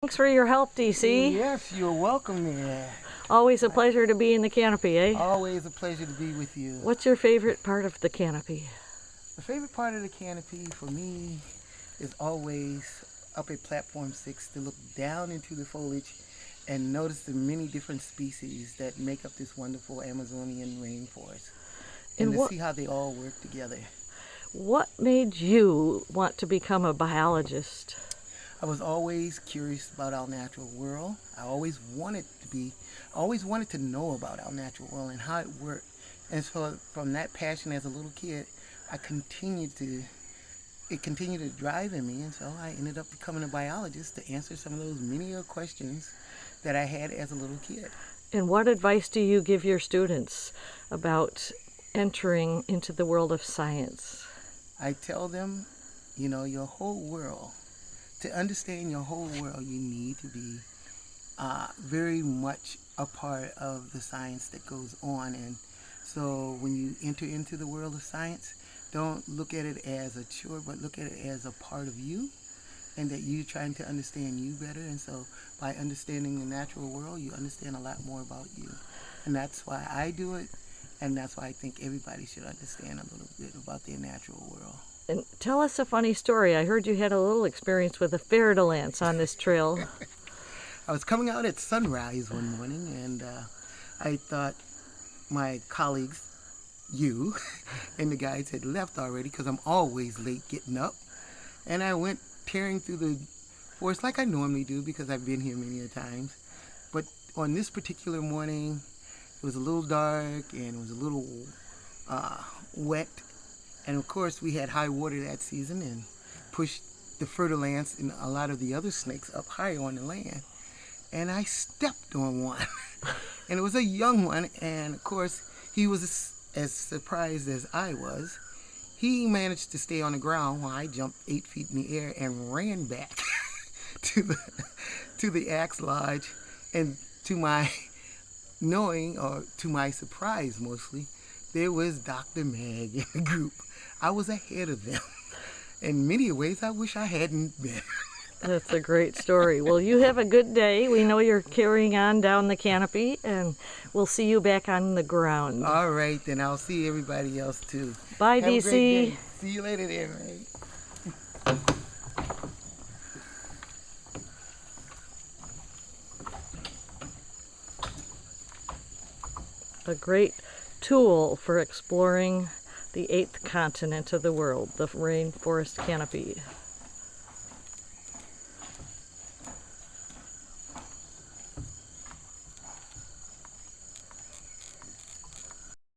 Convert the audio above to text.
Thanks for your help, DC. Yes, you're welcome there. Always a pleasure to be in the canopy, eh? Always a pleasure to be with you. What's your favorite part of the canopy? The favorite part of the canopy for me is always up at platform 6 to look down into the foliage and notice the many different species that make up this wonderful Amazonian rainforest. And to see how they all work together. What made you want to become a biologist? I was always curious about our natural world. I always wanted to know about our natural world and how it worked. And so from that passion as a little kid, it continued to drive in me, and so I ended up becoming a biologist to answer some of those many questions that I had as a little kid. And what advice do you give your students about entering into the world of science? I tell them, your whole world, to understand your whole world, you need to be very much a part of the science that goes on. And so when you enter into the world of science, don't look at it as a chore, but look at it as a part of you, and that you're trying to understand you better. And so by understanding the natural world, you understand a lot more about you. And that's why I do it, and that's why I think everybody should understand a little bit about their natural world. And tell us a funny story. I heard you had a little experience with a fer-de-lance on this trail. I was coming out at sunrise one morning, and I thought my colleagues, you, and the guides had left already because I'm always late getting up. And I went tearing through the forest like I normally do because I've been here many a times. But on this particular morning, it was a little dark and it was a little wet. And of course, we had high water that season and pushed the fer-de-lance and a lot of the other snakes up higher on the land. And I stepped on one. And it was a young one. And of course, he was as surprised as I was. He managed to stay on the ground while I jumped 8 feet in the air and ran back to the axe lodge. And to my knowing, or to my surprise mostly, there was Dr. Mag in the group. I was ahead of them. In many ways, I wish I hadn't been. That's a great story. Well, you have a good day. We know you're carrying on down the canopy, and we'll see you back on the ground. All right, then I'll see everybody else too. Bye, have DC. A great day. See you later then, right? A great tool for exploring the 8th continent of the world, the rainforest canopy.